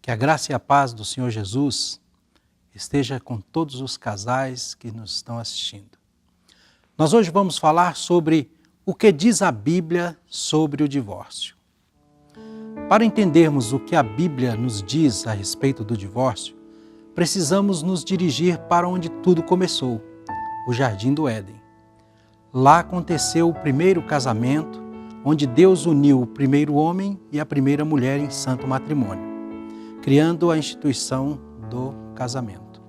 Que a graça e a paz do Senhor Jesus esteja com todos os casais que nos estão assistindo. Nós hoje vamos falar sobre o que diz a Bíblia sobre o divórcio. Para entendermos o que a Bíblia nos diz a respeito do divórcio, precisamos nos dirigir para onde tudo começou, o Jardim do Éden. Lá aconteceu o primeiro casamento, onde Deus uniu o primeiro homem e a primeira mulher em santo matrimônio, criando a instituição do casamento.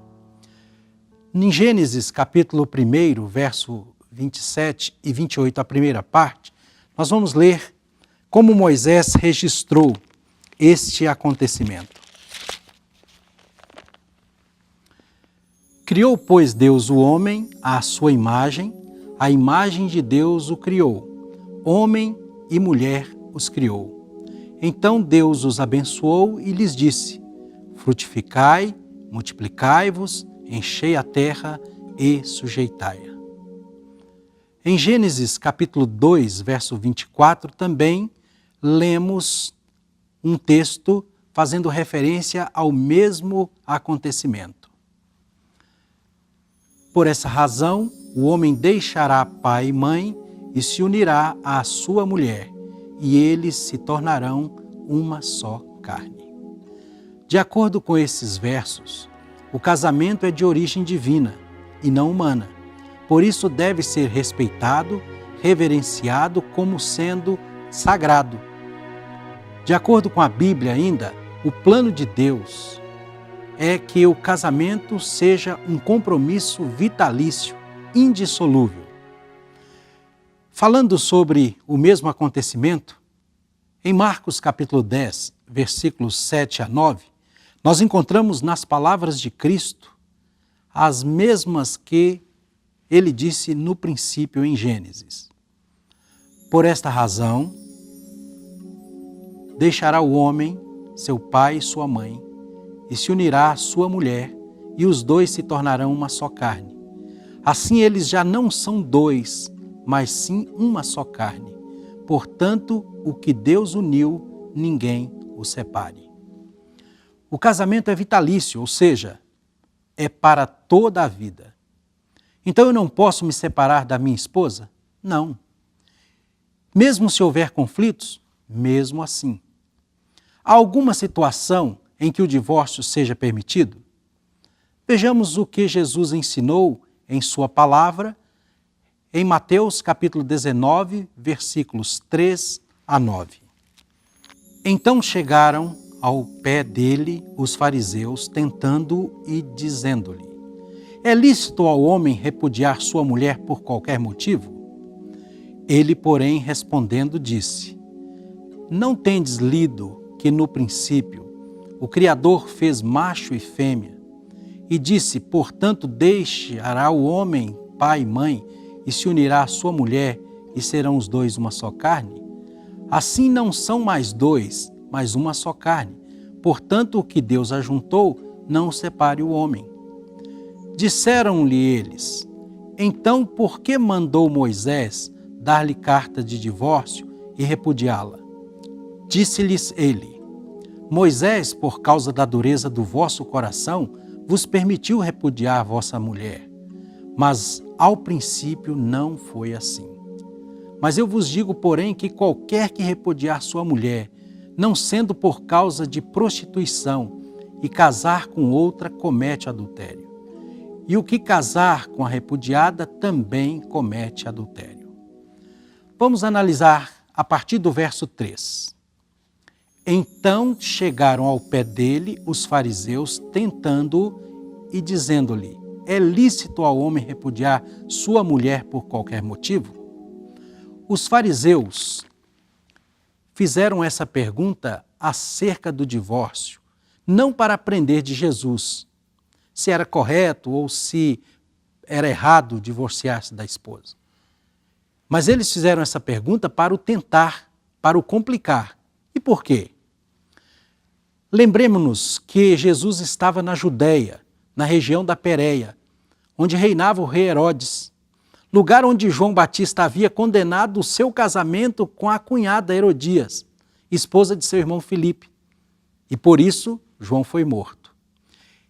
Em Gênesis capítulo 1, verso 27 e 28, a primeira parte, nós vamos ler como Moisés registrou este acontecimento. Criou, pois, Deus o homem à sua imagem, a imagem de Deus o criou, homem e mulher os criou. Então Deus os abençoou e lhes disse: frutificai, multiplicai-vos, enchei a terra e sujeitai-a. Em Gênesis capítulo 2, verso 24, também lemos um texto fazendo referência ao mesmo acontecimento. Por essa razão, o homem deixará pai e mãe e se unirá à sua mulher, e eles se tornarão uma só carne. De acordo com esses versos, o casamento é de origem divina e não humana. Por isso deve ser respeitado, reverenciado como sendo sagrado. De acordo com a Bíblia ainda, o plano de Deus é que o casamento seja um compromisso vitalício, indissolúvel. Falando sobre o mesmo acontecimento, em Marcos capítulo 10, versículos 7 a 9, nós encontramos nas palavras de Cristo as mesmas que ele disse no princípio em Gênesis. Por esta razão, deixará o homem, seu pai e sua mãe, e se unirá à sua mulher, e os dois se tornarão uma só carne. Assim eles já não são dois, mas sim uma só carne. Portanto, o que Deus uniu, ninguém o separe. O casamento é vitalício, ou seja, é para toda a vida. Então eu não posso me separar da minha esposa? Não. Mesmo se houver conflitos, mesmo assim. Há alguma situação em que o divórcio seja permitido? Vejamos o que Jesus ensinou em sua palavra, em Mateus capítulo 19, versículos 3 a 9. Então chegaram ao pé dele os fariseus, tentando-o e dizendo-lhe: é lícito ao homem repudiar sua mulher por qualquer motivo? Ele, porém, respondendo, disse: não tendes lido que no princípio o Criador fez macho e fêmea, e disse: portanto, deixará o homem pai e mãe, e se unirá à sua mulher, e serão os dois uma só carne? Assim não são mais dois, mas uma só carne. Portanto, o que Deus ajuntou, não separe o homem. Disseram-lhe eles: então por que mandou Moisés dar-lhe carta de divórcio e repudiá-la? Disse-lhes ele: Moisés, por causa da dureza do vosso coração, vos permitiu repudiar vossa mulher. Mas ao princípio não foi assim. Mas eu vos digo, porém, que qualquer que repudiar sua mulher, não sendo por causa de prostituição, e casar com outra, comete adultério. E o que casar com a repudiada também comete adultério. Vamos analisar a partir do verso 3. Então chegaram ao pé dele os fariseus, tentando-o e dizendo-lhe: é lícito ao homem repudiar sua mulher por qualquer motivo? Os fariseus fizeram essa pergunta acerca do divórcio, não para aprender de Jesus, se era correto ou se era errado divorciar-se da esposa. Mas eles fizeram essa pergunta para o tentar, para o complicar. E por quê? Lembremos-nos que Jesus estava na Judéia, na região da Pérea, onde reinava o rei Herodes, lugar onde João Batista havia condenado o seu casamento com a cunhada Herodias, esposa de seu irmão Filipe. E por isso, João foi morto.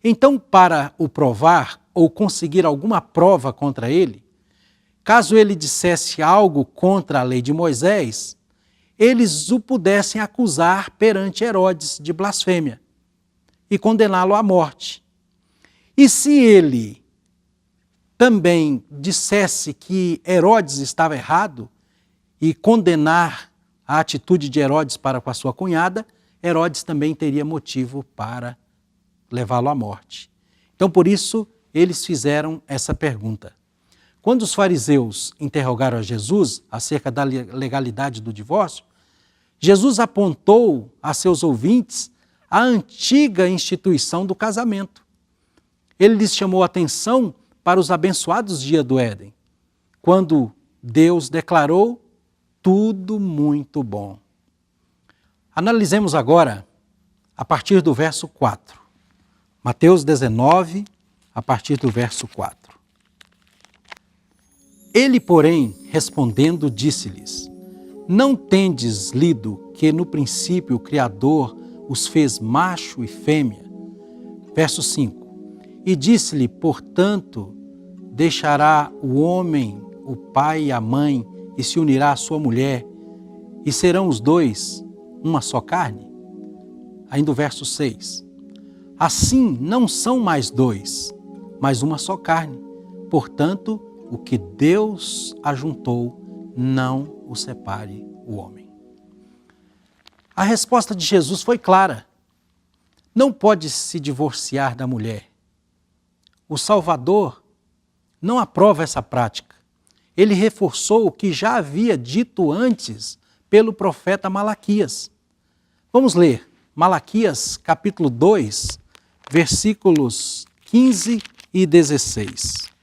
Então, para o provar ou conseguir alguma prova contra ele, caso ele dissesse algo contra a lei de Moisés, eles o pudessem acusar perante Herodes de blasfêmia e condená-lo à morte. E se ele também dissesse que Herodes estava errado e condenar a atitude de Herodes para com a sua cunhada, Herodes também teria motivo para levá-lo à morte. Então, por isso, eles fizeram essa pergunta. Quando os fariseus interrogaram a Jesus acerca da legalidade do divórcio, Jesus apontou a seus ouvintes a antiga instituição do casamento. Ele lhes chamou a atenção para os abençoados dias do Éden, quando Deus declarou tudo muito bom. Analisemos agora a partir do verso 4. Mateus 19, a partir do verso 4. Ele, porém, respondendo, disse-lhes: Não tendes lido que no princípio o Criador os fez macho e fêmea? Verso 5. E disse-lhe, portanto, deixará o homem, o pai e a mãe, e se unirá à sua mulher, e serão os dois uma só carne? Ainda o verso 6. Assim não são mais dois, mas uma só carne. Portanto, o que Deus ajuntou, não o separe o homem. A resposta de Jesus foi clara. Não pode se divorciar da mulher. O Salvador não aprova essa prática. Ele reforçou o que já havia dito antes pelo profeta Malaquias. Vamos ler Malaquias capítulo 2, versículos 15 e 16.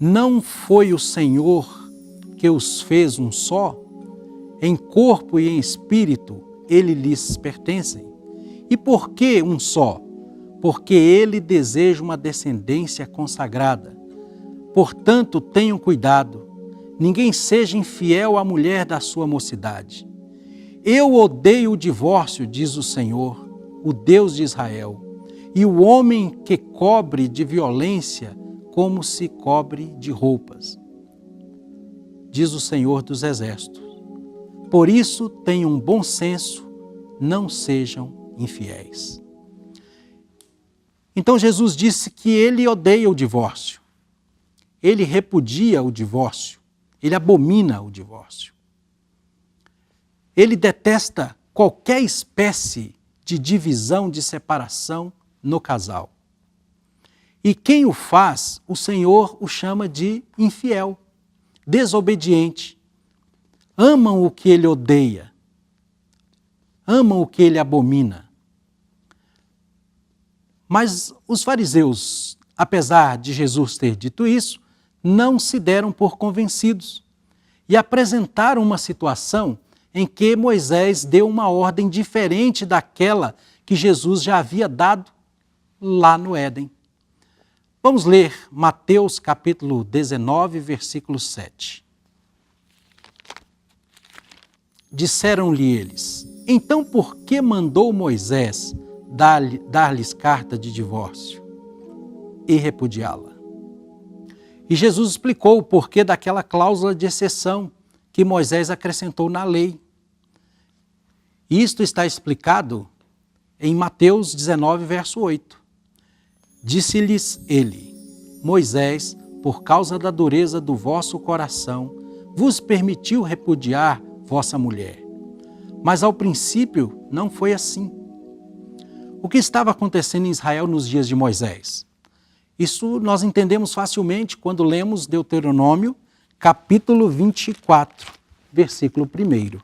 Não foi o Senhor que os fez um só? Em corpo e em espírito ele lhes pertencem. E por que um só? Porque ele deseja uma descendência consagrada. Portanto, tenham cuidado, ninguém seja infiel à mulher da sua mocidade. Eu odeio o divórcio, diz o Senhor, o Deus de Israel, e o homem que cobre de violência como se cobre de roupas, diz o Senhor dos Exércitos. Por isso, tenham bom senso, não sejam infiéis. Então Jesus disse que ele odeia o divórcio. Ele repudia o divórcio. Ele abomina o divórcio. Ele detesta qualquer espécie de divisão, de separação no casal. E quem o faz, o Senhor o chama de infiel, desobediente. Amam o que ele odeia. Amam o que ele abomina. Mas os fariseus, apesar de Jesus ter dito isso, não se deram por convencidos e apresentaram uma situação em que Moisés deu uma ordem diferente daquela que Jesus já havia dado lá no Éden. Vamos ler Mateus capítulo 19, versículo 7. Disseram-lhe eles: Então por que mandou Moisés dar-lhes carta de divórcio e repudiá-la? E Jesus explicou o porquê daquela cláusula de exceção que Moisés acrescentou na lei. Isto está explicado em Mateus 19, verso 8. Disse-lhes ele: Moisés, por causa da dureza do vosso coração, vos permitiu repudiar vossa mulher. Mas ao princípio não foi assim. O que estava acontecendo em Israel nos dias de Moisés? Isso nós entendemos facilmente quando lemos Deuteronômio, capítulo 24, versículo 1.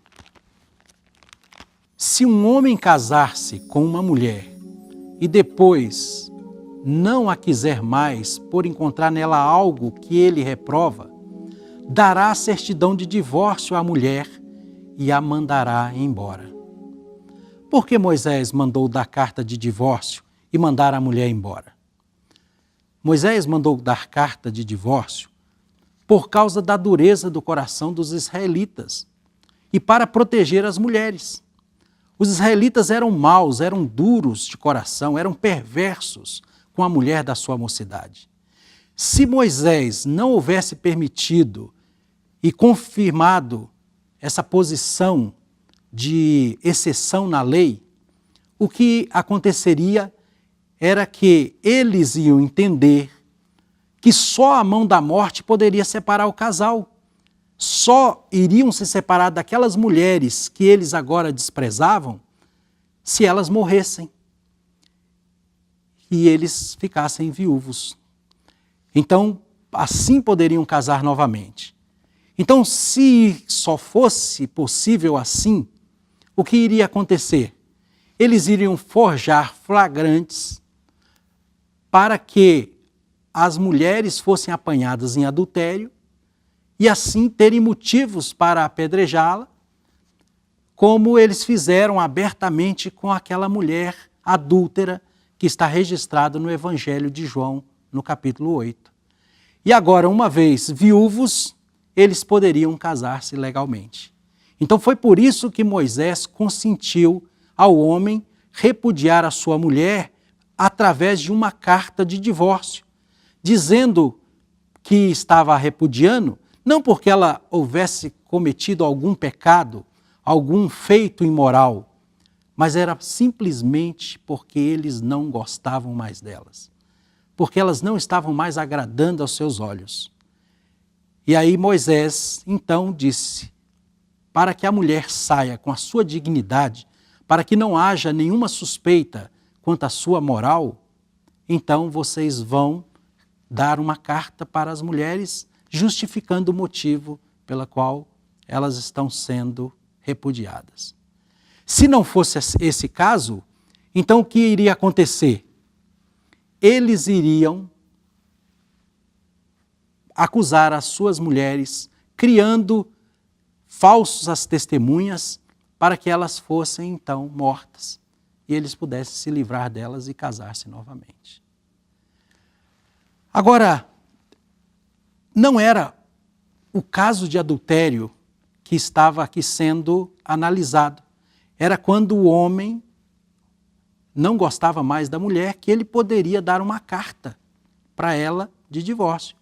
Se um homem casar-se com uma mulher e depois não a quiser mais por encontrar nela algo que ele reprova, dará a certidão de divórcio à mulher e a mandará embora. Por que Moisés mandou dar carta de divórcio e mandar a mulher embora? Moisés mandou dar carta de divórcio por causa da dureza do coração dos israelitas e para proteger as mulheres. Os israelitas eram maus, eram duros de coração, eram perversos com a mulher da sua mocidade. Se Moisés não houvesse permitido e confirmado essa posição de exceção na lei, o que aconteceria era que eles iam entender que só a mão da morte poderia separar o casal. Só iriam se separar daquelas mulheres que eles agora desprezavam se elas morressem e eles ficassem viúvos. Então, assim poderiam casar novamente. Então, se só fosse possível assim, o que iria acontecer? Eles iriam forjar flagrantes para que as mulheres fossem apanhadas em adultério e assim terem motivos para apedrejá-la, como eles fizeram abertamente com aquela mulher adúltera que está registrada no Evangelho de João, no capítulo 8. E agora, uma vez viúvos, eles poderiam casar-se legalmente. Então foi por isso que Moisés consentiu ao homem repudiar a sua mulher através de uma carta de divórcio, dizendo que estava a repudiando, não porque ela houvesse cometido algum pecado, algum feito imoral, mas era simplesmente porque eles não gostavam mais delas, porque elas não estavam mais agradando aos seus olhos. E aí Moisés então disse, para que a mulher saia com a sua dignidade, para que não haja nenhuma suspeita quanto à sua moral, então vocês vão dar uma carta para as mulheres justificando o motivo pela qual elas estão sendo repudiadas. Se não fosse esse caso, então o que iria acontecer? Eles iriam acusar as suas mulheres, criando falsas testemunhas para que elas fossem então mortas e eles pudessem se livrar delas e casar-se novamente. Agora, não era o caso de adultério que estava aqui sendo analisado. Era quando o homem não gostava mais da mulher, que ele poderia dar uma carta para ela de divórcio.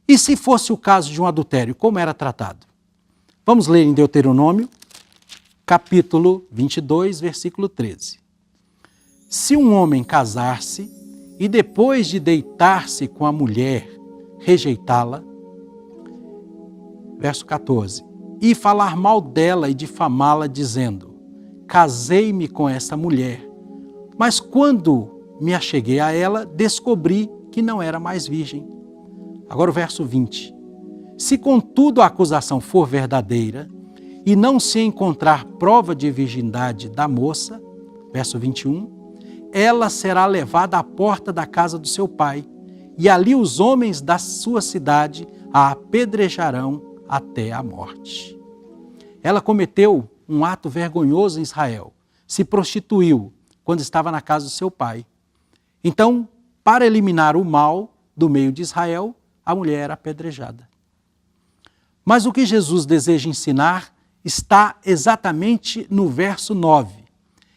E se fosse o caso de um adultério, como era tratado? Vamos ler em Deuteronômio, capítulo 22, versículo 13. Se um homem casar-se e depois de deitar-se com a mulher, rejeitá-la, verso 14, e falar mal dela e difamá-la, dizendo, casei-me com essa mulher, mas quando me acheguei a ela, descobri que não era mais virgem. Agora o verso 20. Se contudo a acusação for verdadeira e não se encontrar prova de virgindade da moça, verso 21, ela será levada à porta da casa do seu pai, e ali os homens da sua cidade a apedrejarão até a morte. Ela cometeu um ato vergonhoso em Israel, se prostituiu quando estava na casa do seu pai. Então, para eliminar o mal do meio de Israel, a mulher era apedrejada. Mas o que Jesus deseja ensinar está exatamente no verso 9.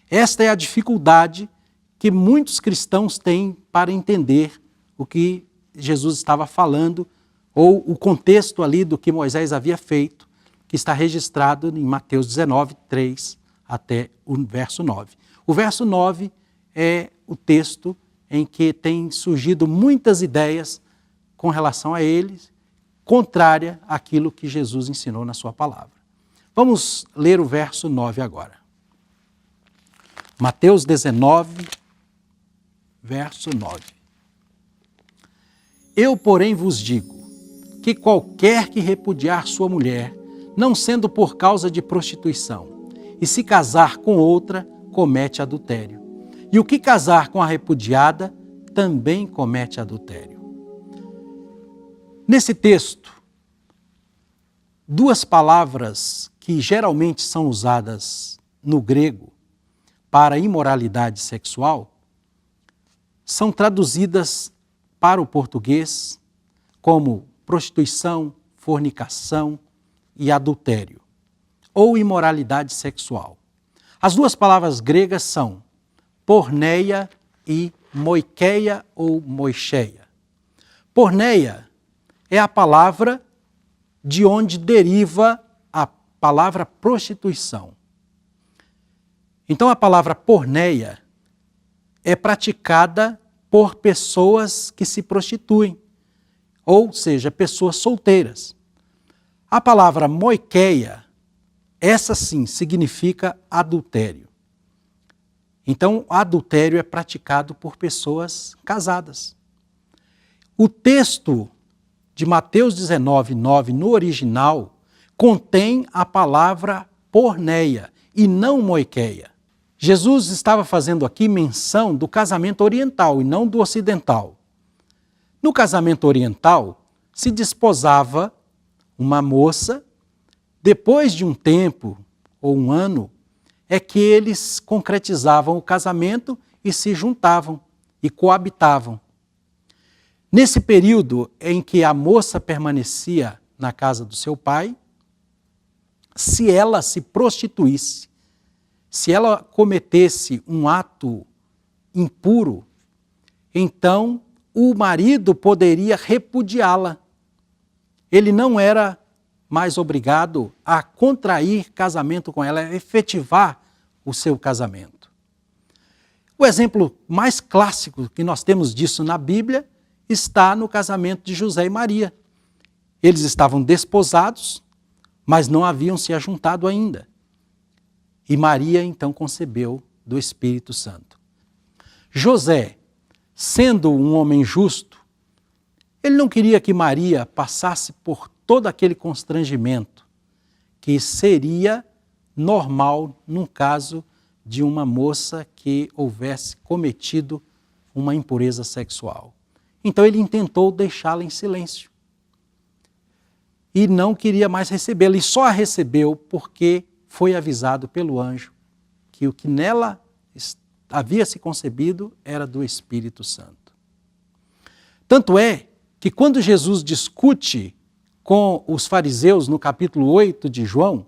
Esta é a dificuldade que muitos cristãos têm para entender o que Jesus estava falando, ou o contexto ali do que Moisés havia feito, que está registrado em Mateus 19, 3 até o verso 9. O verso 9 é o texto em que tem surgido muitas ideias com relação a eles, contrária àquilo que Jesus ensinou na sua palavra. Vamos ler o verso 9 agora. Mateus 19, verso 9. Eu, porém, vos digo que qualquer que repudiar sua mulher, não sendo por causa de prostituição, e se casar com outra, comete adultério. E o que casar com a repudiada, também comete adultério. Nesse texto, duas palavras que geralmente são usadas no grego para imoralidade sexual são traduzidas para o português como prostituição, fornicação e adultério, ou imoralidade sexual. As duas palavras gregas são porneia e moikeia ou moicheia. Porneia é a palavra de onde deriva a palavra prostituição. Então a palavra porneia é praticada por pessoas que se prostituem, ou seja, pessoas solteiras. A palavra moikeia, essa sim, significa adultério. Então, adultério é praticado por pessoas casadas. O texto de Mateus 19:9, no original, contém a palavra porneia e não moikeia. Jesus estava fazendo aqui menção do casamento oriental e não do ocidental. No casamento oriental, se desposava uma moça, depois de um tempo ou um ano, é que eles concretizavam o casamento e se juntavam e coabitavam. Nesse período em que a moça permanecia na casa do seu pai, se ela se prostituísse, se ela cometesse um ato impuro, então o marido poderia repudiá-la. Ele não era mais obrigado a contrair casamento com ela, a efetivar o seu casamento. O exemplo mais clássico que nós temos disso na Bíblia está no casamento de José e Maria. Eles estavam desposados, mas não haviam se ajuntado ainda. E Maria então concebeu do Espírito Santo. José, sendo um homem justo, ele não queria que Maria passasse por todo aquele constrangimento que seria normal num caso de uma moça que houvesse cometido uma impureza sexual. Então ele intentou deixá-la em silêncio. E não queria mais recebê-la, e só a recebeu porque foi avisado pelo anjo que o que nela havia se concebido era do Espírito Santo. Tanto é que quando Jesus discute com os fariseus no capítulo 8 de João,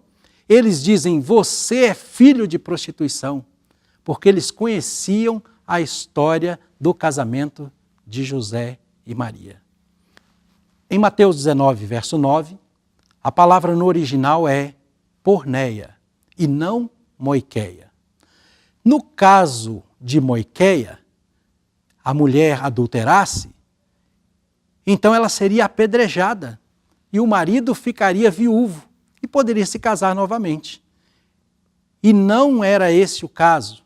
eles dizem: você é filho de prostituição, porque eles conheciam a história do casamento de José e Maria. Em Mateus 19, verso 9, a palavra no original é porneia e não moikeia. No caso de moikeia, a mulher adulterasse, então ela seria apedrejada e o marido ficaria viúvo e poderia se casar novamente. E não era esse o caso.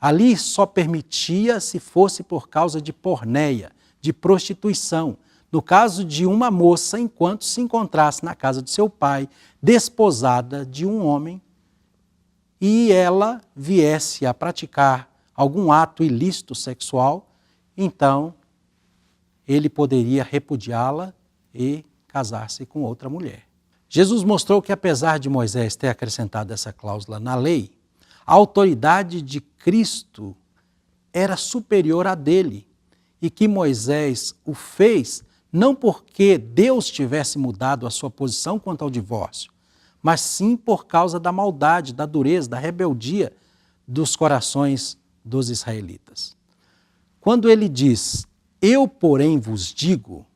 Ali só permitia se fosse por causa de porneia, de prostituição. No caso de uma moça, enquanto se encontrasse na casa de seu pai, desposada de um homem, e ela viesse a praticar algum ato ilícito sexual, então ele poderia repudiá-la e casar-se com outra mulher. Jesus mostrou que, apesar de Moisés ter acrescentado essa cláusula na lei, a autoridade de Cristo era superior à dele e que Moisés o fez não porque Deus tivesse mudado a sua posição quanto ao divórcio, mas sim por causa da maldade, da dureza, da rebeldia dos corações dos israelitas. Quando ele diz, eu porém vos digo,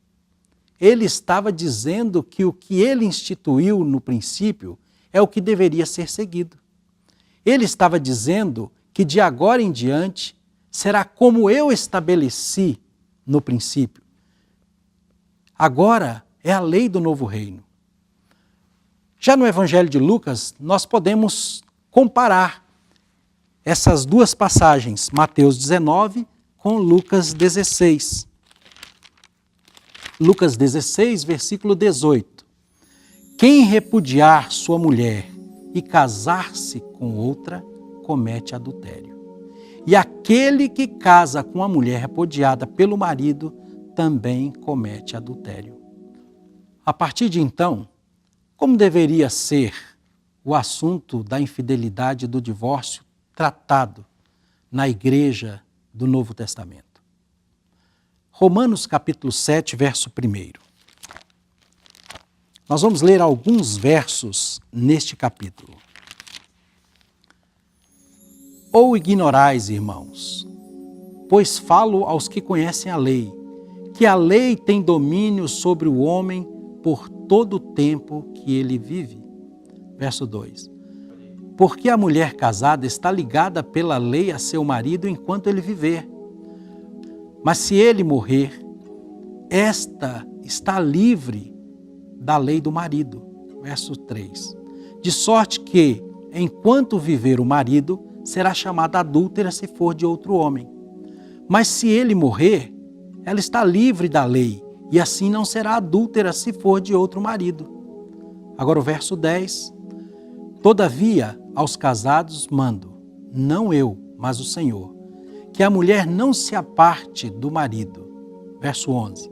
ele estava dizendo que o que ele instituiu no princípio é o que deveria ser seguido. Ele estava dizendo que de agora em diante será como eu estabeleci no princípio. Agora é a lei do novo reino. Já no Evangelho de Lucas, nós podemos comparar essas duas passagens, Mateus 19 com Lucas 16. Lucas 16, versículo 18. Quem repudiar sua mulher e casar-se com outra, comete adultério. E aquele que casa com a mulher repudiada pelo marido, também comete adultério. A partir de então, como deveria ser o assunto da infidelidade e do divórcio tratado na igreja do Novo Testamento? Romanos capítulo 7, verso 1. Nós vamos ler alguns versos neste capítulo. Ou ignorais, irmãos, pois falo aos que conhecem a lei, que a lei tem domínio sobre o homem por todo o tempo que ele vive. Verso 2. Porque a mulher casada está ligada pela lei a seu marido enquanto ele viver. Mas se ele morrer, esta está livre da lei do marido. Verso 3. De sorte que, enquanto viver o marido, será chamada adúltera se for de outro homem. Mas se ele morrer, ela está livre da lei, e assim não será adúltera se for de outro marido. Agora o verso 10. Todavia, aos casados mando, não eu, mas o Senhor, que a mulher não se aparte do marido. Verso 11.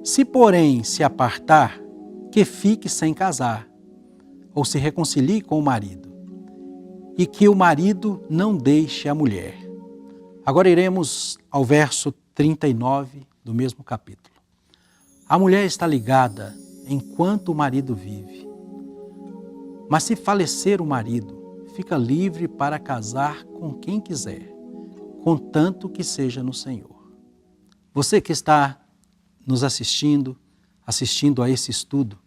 Se, porém, se apartar, que fique sem casar, ou se reconcilie com o marido, e que o marido não deixe a mulher. Agora iremos ao verso 39 do mesmo capítulo. A mulher está ligada enquanto o marido vive. Mas se falecer o marido, fica livre para casar com quem quiser, contanto que seja no Senhor. Você que está nos assistindo a esse estudo,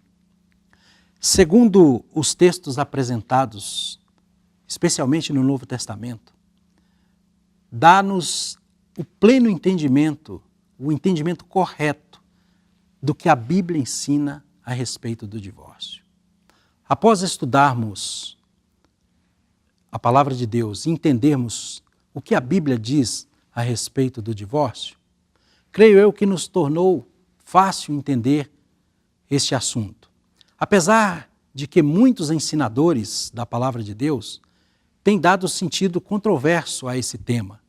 segundo os textos apresentados, especialmente no Novo Testamento, dá-nos o pleno entendimento, o entendimento correto do que a Bíblia ensina a respeito do divórcio. Após estudarmos a palavra de Deus e entendermos o que a Bíblia diz a respeito do divórcio, creio eu que nos tornou fácil entender este assunto. Apesar de que muitos ensinadores da palavra de Deus têm dado sentido controverso a esse tema,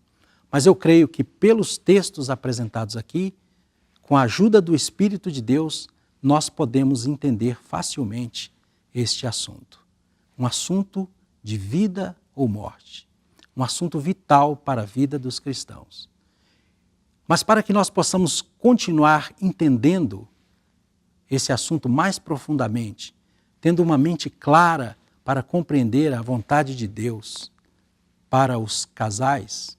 mas eu creio que pelos textos apresentados aqui, com a ajuda do Espírito de Deus, nós podemos entender facilmente este assunto. Um assunto de vida ou morte. Um assunto vital para a vida dos cristãos. Mas para que nós possamos continuar entendendo esse assunto mais profundamente, tendo uma mente clara para compreender a vontade de Deus para os casais,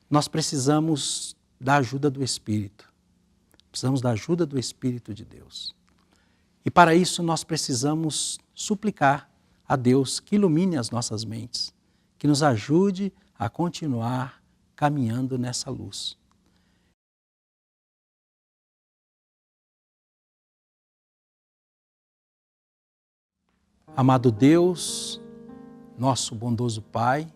nós precisamos da ajuda do Espírito. Precisamos da ajuda do Espírito de Deus. E para isso nós precisamos suplicar a Deus que ilumine as nossas mentes, que nos ajude a continuar caminhando nessa luz. Amado Deus, nosso bondoso Pai,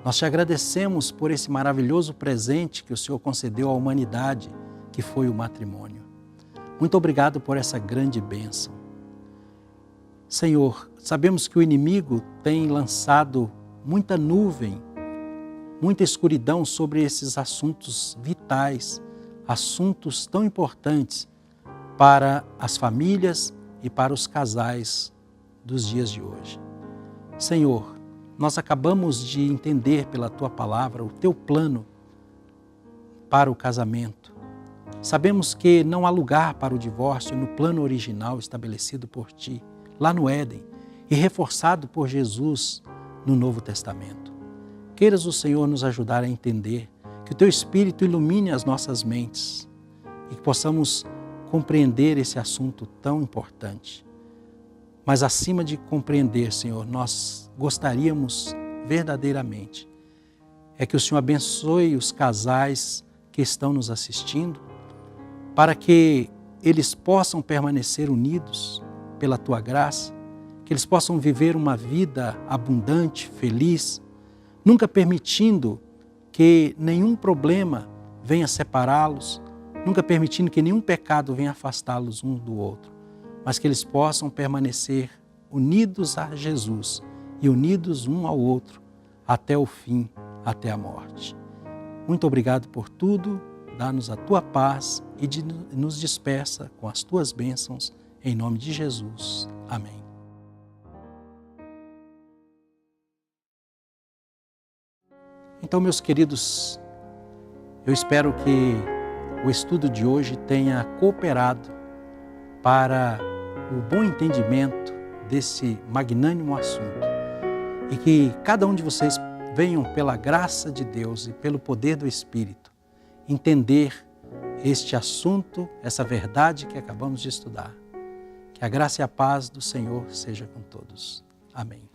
nós te agradecemos por esse maravilhoso presente que o Senhor concedeu à humanidade, que foi o matrimônio. Muito obrigado por essa grande bênção. Senhor, sabemos que o inimigo tem lançado muita nuvem, muita escuridão sobre esses assuntos vitais, assuntos tão importantes para as famílias e para os casais dos dias de hoje. Senhor, nós acabamos de entender pela Tua palavra o Teu plano para o casamento. Sabemos que não há lugar para o divórcio no plano original estabelecido por Ti, lá no Éden, e reforçado por Jesus no Novo Testamento. Queiras o Senhor nos ajudar a entender, que o Teu Espírito ilumine as nossas mentes e que possamos compreender esse assunto tão importante. Mas acima de compreender, Senhor, nós gostaríamos verdadeiramente é que o Senhor abençoe os casais que estão nos assistindo, para que eles possam permanecer unidos pela Tua graça, que eles possam viver uma vida abundante, feliz, nunca permitindo que nenhum problema venha separá-los, nunca permitindo que nenhum pecado venha afastá-los um do outro, mas que eles possam permanecer unidos a Jesus e unidos um ao outro até o fim, até a morte. Muito obrigado por tudo, dá-nos a Tua paz e nos dispersa com as Tuas bênçãos, em nome de Jesus. Amém. Então, meus queridos, eu espero que o estudo de hoje tenha cooperado para o bom entendimento desse magnânimo assunto e que cada um de vocês venham pela graça de Deus e pelo poder do Espírito entender este assunto, essa verdade que acabamos de estudar. Que a graça e a paz do Senhor seja com todos. Amém.